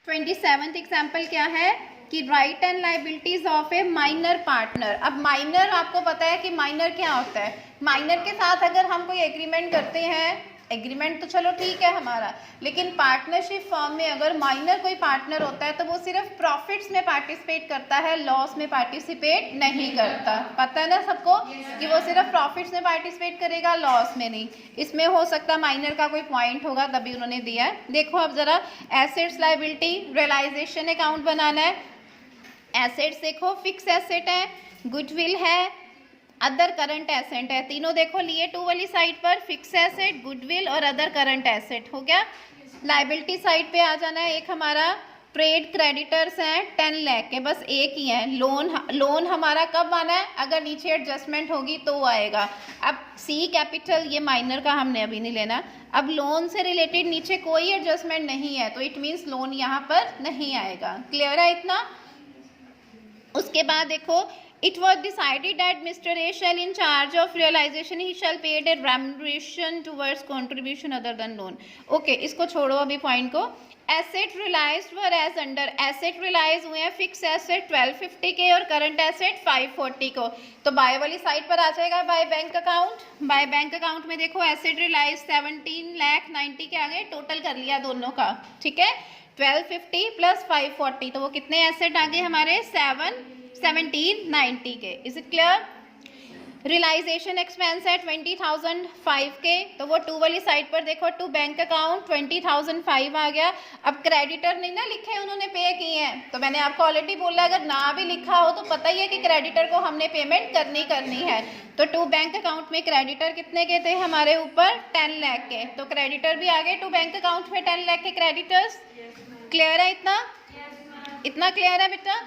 27th example क्या है कि right and liabilities of A minor partner. अब माइनर आपको पता है कि माइनर क्या होता है। माइनर के साथ अगर हम कोई एग्रीमेंट करते हैं, एग्रीमेंट तो चलो ठीक है हमारा, लेकिन पार्टनरशिप फॉर्म में अगर माइनर कोई पार्टनर होता है तो वो सिर्फ प्रॉफिट्स में पार्टिसिपेट करता है, लॉस में पार्टिसिपेट नहीं करता। पता है ना सबको कि वो सिर्फ प्रॉफिट्स में पार्टिसिपेट करेगा, लॉस में नहीं। इसमें हो सकता है माइनर का कोई पॉइंट होगा तभी उन्होंने दिया है। देखो अब जरा एसेट्स लायबिलिटी रियलाइजेशन अकाउंट बनाना है। एसेट्स देखो फिक्स एसेट है, गुडविल है, अदर करंट एसेट है, तीनों देखो लिए टू वाली साइड पर, फिक्स एसेट, गुडविल और अदर करंट एसेट हो गया। लाइबिलिटी साइड पे आ जाना है। एक हमारा ट्रेड क्रेडिटर्स हैं 10 लाख के, बस एक ही है। लोन हमारा कब आना है, अगर नीचे एडजस्टमेंट होगी तो आएगा। अब सी कैपिटल ये माइनर का हमने अभी नहीं लेना। अब लोन से रिलेटेड नीचे कोई एडजस्टमेंट नहीं है तो इट मीन्स लोन यहाँ पर नहीं आएगा। क्लियर है इतना। उसके बाद देखो It was decided that Mr. A shall in charge of realization he shall pay a remuneration towards contribution other than loan. Okay, इसको छोड़ो अभी पॉइंट को। Asset realized were as under, asset realized हुए हैं फिक्स एसेट 1250 के और current asset 540 को, तो बाय वाली साइड पर आ जाएगा by bank account. By bank account में देखो एसेट रिलाइज 17 लाख 90 के आगे टोटल कर लिया दोनों का, ठीक है। 1250 प्लस 540 तो वो कितने एसेट आ गए हमारे 1790 के। Is it clear. Realisation expense है 20,005 के, तो वो टू वाली साइड पर देखो टू बैंक अकाउंट 20,005 आ गया। अब क्रेडिटर नहीं ना लिखे उन्होंने पे किए हैं, तो मैंने आपको ऑलरेडी बोला अगर ना भी लिखा हो तो पता ही है कि क्रेडिटर को हमने पेमेंट करनी है। तो टू बैंक अकाउंट में क्रेडिटर कितने के थे हमारे ऊपर 10 लाख के, तो क्रेडिटर भी आ गए टू बैंक अकाउंट में 10 लाख के क्रेडिटर्स। क्लियर है इतना क्लियर है बेटा।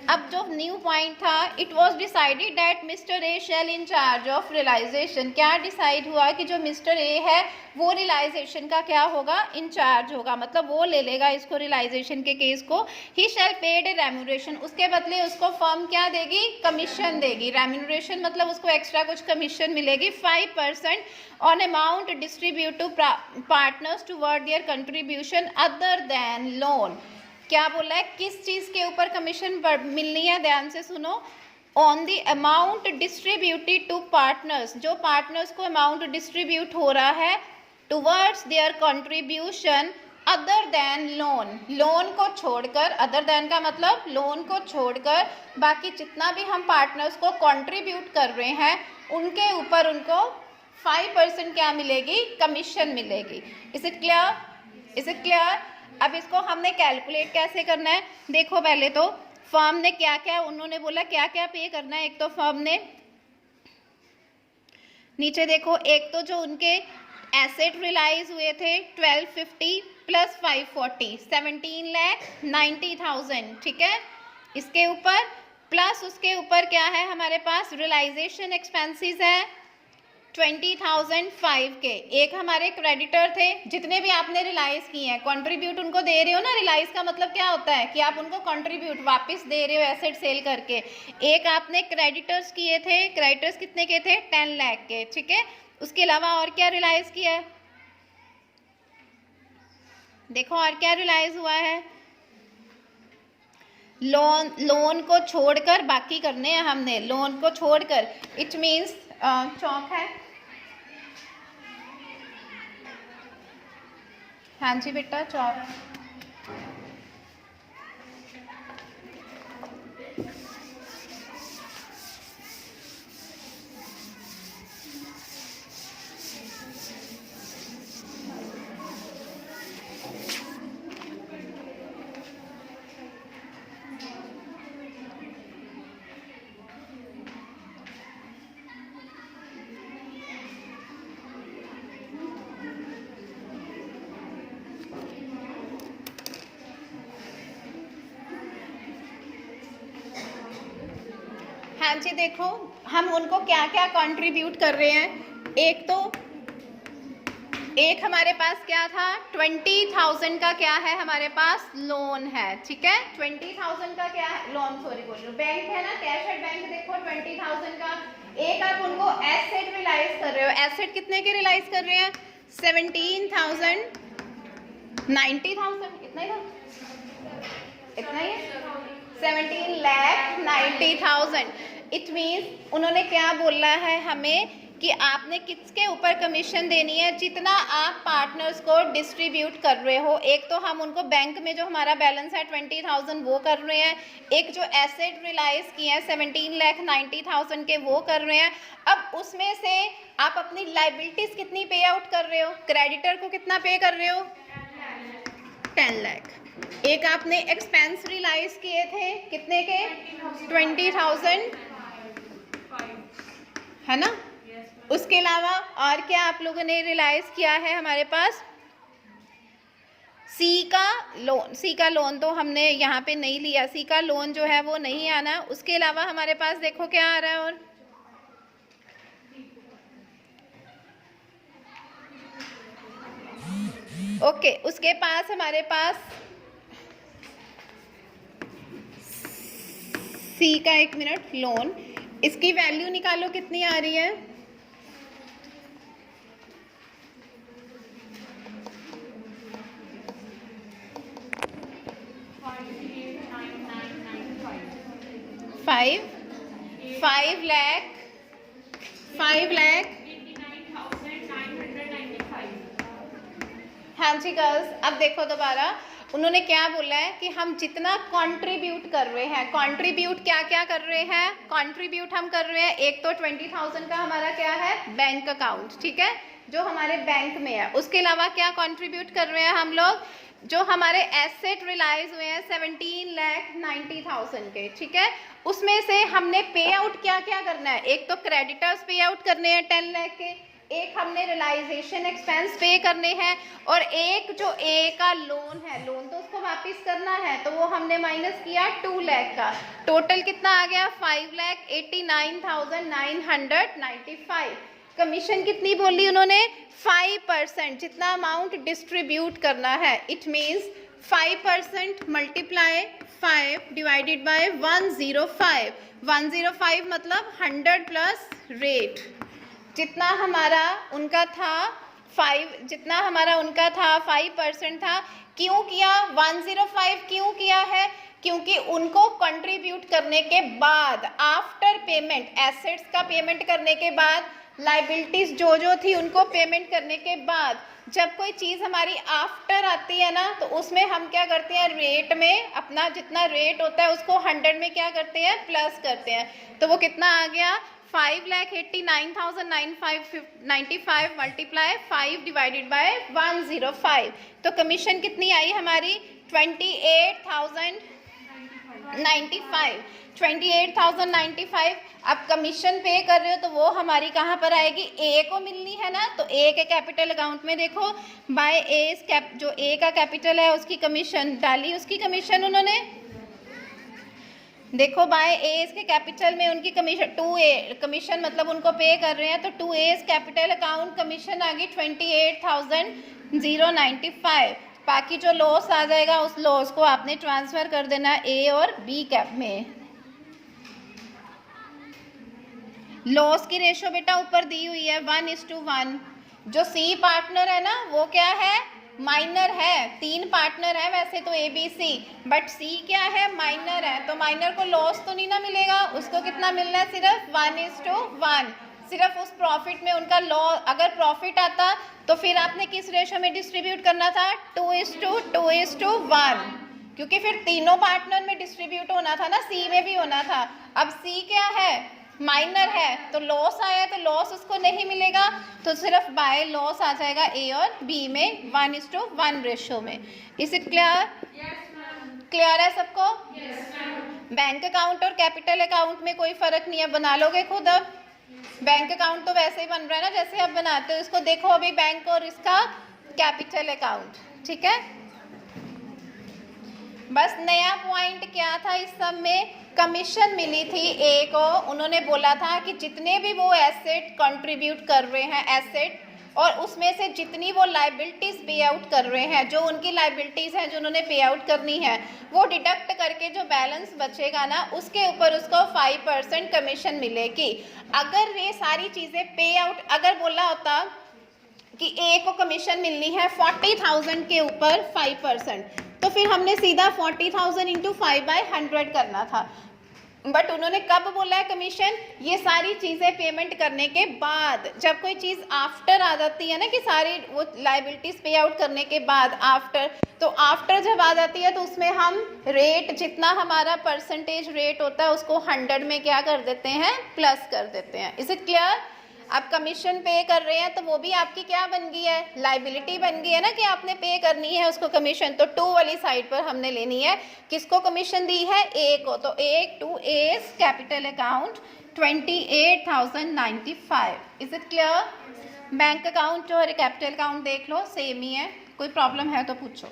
अब जो न्यू पॉइंट था, it was decided that mister A shall in charge of realisation. क्या डिसाइड हुआ कि जो मिस्टर ए है वो रियलाइजेशन का क्या होगा, इंचार्ज होगा, मतलब वो ले लेगा इसको रियलाइजेशन के केस को। ही शेल पेड ए रेम्यूनरेशन, उसके बदले उसको फर्म क्या देगी, कमीशन देगी। रेम्यूनरेशन मतलब उसको एक्स्ट्रा कुछ कमीशन मिलेगी 5% on amount distribute to partners toward their contribution other than loan. क्या बोला है, किस चीज के ऊपर कमीशन मिलनी है, ध्यान से सुनो। On the amount distributed to partners, जो पार्टनर्स को अमाउंट डिस्ट्रीब्यूट हो रहा है towards their contribution other than loan. Loan को छोड़कर, अदर देन का मतलब लोन को छोड़कर बाकी जितना भी हम पार्टनर्स को कंट्रीब्यूट कर रहे हैं उनके ऊपर उनको 5% क्या मिलेगी, कमीशन मिलेगी। Is it clear. अब इसको हमने कैलकुलेट कैसे करना है, देखो पहले तो फर्म ने क्या क्या, उन्होंने बोला क्या क्या पे करना है। एक तो फर्म ने नीचे देखो, एक तो जो उनके एसेट रियलाइज हुए थे 1250 प्लस 540 17,90,000, ठीक है। इसके ऊपर प्लस उसके ऊपर क्या है हमारे पास, रियलाइजेशन एक्सपेंसेस है 20,005 के। एक हमारे क्रेडिटर थे, जितने भी आपने रियलाइज किए हैं कंट्रीब्यूट उनको दे रहे हो ना। रियलाइज का मतलब क्या होता है कि आप उनको कंट्रीब्यूट वापस दे रहे हो एसेट सेल करके। एक आपने क्रेडिटर्स किए थे, क्रेडिटर्स कितने के थे 10 लाख के, ठीक है। उसके अलावा और क्या रियलाइज किया है, देखो और क्या रियलाइज हुआ है। लोन को छोड़कर बाकी करने हैं हमने, लोन को छोड़कर, इट मीन्स चौक है। हाँ जी बेटा चौक। हाँ जी देखो हम उनको क्या क्या कंट्रीब्यूट कर रहे हैं। एक हमारे पास क्या था 20,000 का क्या है हमारे पास लोन है, ठीक है। 20,000 का क्या है लोन, सॉरी बोल रही हूँ, बैंक है ना, कैश एट बैंक देखो 20,000 का। एक आप उनको एसेट रियलाइज कर रहे हो, एसेट कितने के रियलाइज कर रहे हैं 17,000 90,000 इतना ही था 17,90,000। इट मीन्स उन्होंने क्या बोला है हमें कि आपने किसके ऊपर कमीशन देनी है, जितना आप पार्टनर्स को डिस्ट्रीब्यूट कर रहे हो। एक तो हम उनको बैंक में जो हमारा बैलेंस है 20,000 वो कर रहे हैं, एक जो एसेट रिलाइज किए हैं 17,90,000 के वो कर रहे हैं। अब उसमें से आप अपनी लाइबिलिटीज कितनी पे आउट कर रहे हो, क्रेडिटर को कितना पे कर रहे हो, 10 लाख। एक आपने एक्सपेंस रिलाइज किए थे कितने के, 20,000 है ना। उसके अलावा और क्या आप लोगों ने रियलाइज किया है, हमारे पास सी का लोन तो हमने यहाँ पे नहीं लिया, सी का लोन जो है वो नहीं आना। उसके अलावा हमारे पास देखो क्या आ रहा है, और ओके उसके पास हमारे पास सी का, एक मिनट, लोन, इसकी वैल्यू निकालो कितनी आ रही है, 5 लाख 89,995। हाँ जी गर्ल्स, अब देखो दोबारा उन्होंने क्या बोला है कि हम जितना कंट्रीब्यूट कर रहे हैं, कंट्रीब्यूट क्या क्या कर रहे हैं, कंट्रीब्यूट हम कर रहे हैं, एक तो 20,000 का हमारा क्या है बैंक अकाउंट, ठीक है, जो हमारे बैंक में है। उसके अलावा क्या कंट्रीब्यूट कर रहे हैं हम लोग, जो हमारे एसेट रिलाइज हुए हैं 17,90,000 के, ठीक है, उसमें से हमने पे आउट क्या क्या करना है, एक तो क्रेडिटर्स पे आउट करने हैं 10 लाख के, एक हमने रियलाइजेशन एक्सपेंस पे करने हैं, और एक जो ए का लोन है, लोन तो उसको वापस करना है, तो वो हमने माइनस किया 2 लाख का। टोटल कितना आ गया, 5,89,995। कमीशन कितनी बोली उन्होंने, 5%, जितना अमाउंट डिस्ट्रीब्यूट करना है। It means 5% multiply 5 divided by 105। 105 मतलब 100 प्लस रेट, जितना हमारा उनका था 5% था। क्यों किया 105, क्यों किया है, क्योंकि उनको कंट्रीब्यूट करने के बाद, आफ्टर पेमेंट, एसेट्स का पेमेंट करने के बाद, लाइबिलिटीज जो थी उनको पेमेंट करने के बाद, जब कोई चीज़ हमारी आफ्टर आती है ना, तो उसमें हम क्या करते हैं, रेट में अपना जितना रेट होता है उसको 100 में क्या करते हैं, प्लस करते हैं। तो वो कितना आ गया, 5,89,995 मल्टीप्लाई 5 डिवाइडेड बाय 105। तो कमीशन कितनी आई हमारी, 28,095। अब कमीशन पे कर रहे हो तो वो हमारी कहाँ पर आएगी, ए को मिलनी है ना, तो ए के कैपिटल अकाउंट में देखो, बाय ए जो ए का कैपिटल है उसकी कमीशन डाली, उसकी कमीशन उन्होंने देखो बाय ए के कैपिटल में उनकी कमीशन 2A कमीशन, मतलब उनको पे कर रहे हैं, तो 2A कैपिटल अकाउंट कमीशन आ गई 28,095। बाकी जो लॉस आ जाएगा उस लॉस को आपने ट्रांसफर कर देना ए और बी कैप में। लॉस की रेशो बेटा ऊपर दी हुई है 1:1। जो सी पार्टनर है ना वो क्या है, माइनर है। 3 पार्टनर है वैसे तो ए बी सी, बट सी क्या है, माइनर है, तो माइनर को लॉस तो नहीं ना मिलेगा, उसको कितना मिलना है, सिर्फ 1:1। सिर्फ उस प्रॉफिट में उनका लॉस, अगर प्रॉफिट आता तो फिर आपने किस रेशो में डिस्ट्रीब्यूट करना था, 2:1, क्योंकि फिर तीनों पार्टनर में डिस्ट्रीब्यूट होना था ना, सी में भी होना था। अब सी क्या है, माइनर है, तो लॉस आया तो लॉस उसको नहीं मिलेगा, तो सिर्फ बाय लॉस आ जाएगा ए और बी में 1:1 रेशो में। Is it clear? क्लियर है सबको? बैंक अकाउंट और कैपिटल अकाउंट में कोई फर्क नहीं है, बना लोगे खुद। अब बैंक अकाउंट तो वैसे ही बन रहा है ना जैसे आप बनाते हो, इसको देखो अभी बैंक और इसका कैपिटल अकाउंट, ठीक है। बस नया पॉइंट क्या था इस सब में, कमीशन मिली थी ए को, उन्होंने बोला था कि जितने भी वो एसेट कंट्रीब्यूट कर रहे हैं, एसेट, और उसमें से जितनी वो लाइबिलिटीज पे आउट कर रहे हैं, जो उनकी लाइबिलिटीज हैं जो उन्होंने पे आउट करनी है, वो डिडक्ट करके जो बैलेंस बचेगा ना, उसके ऊपर उसको 5% कमीशन मिलेगी। अगर ये सारी चीज़ें पे आउट, अगर बोला होता कि ए को कमीशन मिलनी है 40,000 के ऊपर 5%, तो फिर हमने सीधा 40,000 इंटू 5/100 करना था, बट उन्होंने कब बोला है कमीशन? ये सारी चीज़ें पेमेंट करने के बाद। जब कोई चीज़ आफ्टर आ जाती है ना कि सारी वो लाइबिलिटीज पे आउट करने के बाद आफ्टर, तो आफ्टर जब आ जाती है तो उसमें हम रेट, जितना हमारा परसेंटेज रेट होता है उसको 100 में क्या कर देते हैं, प्लस कर देते हैं। Is it clear? आप कमीशन पे कर रहे हैं तो वो भी आपकी क्या बन गई है, लाइबिलिटी बन गई है ना, कि आपने पे करनी है उसको कमीशन। तो 2 वाली साइड पर हमने लेनी है। किसको कमीशन दी है? ए को। तो A to S capital account 28,095। Is it clear? Bank account और कैपिटल अकाउंट देख लो, सेम ही है। कोई प्रॉब्लम है तो पूछो।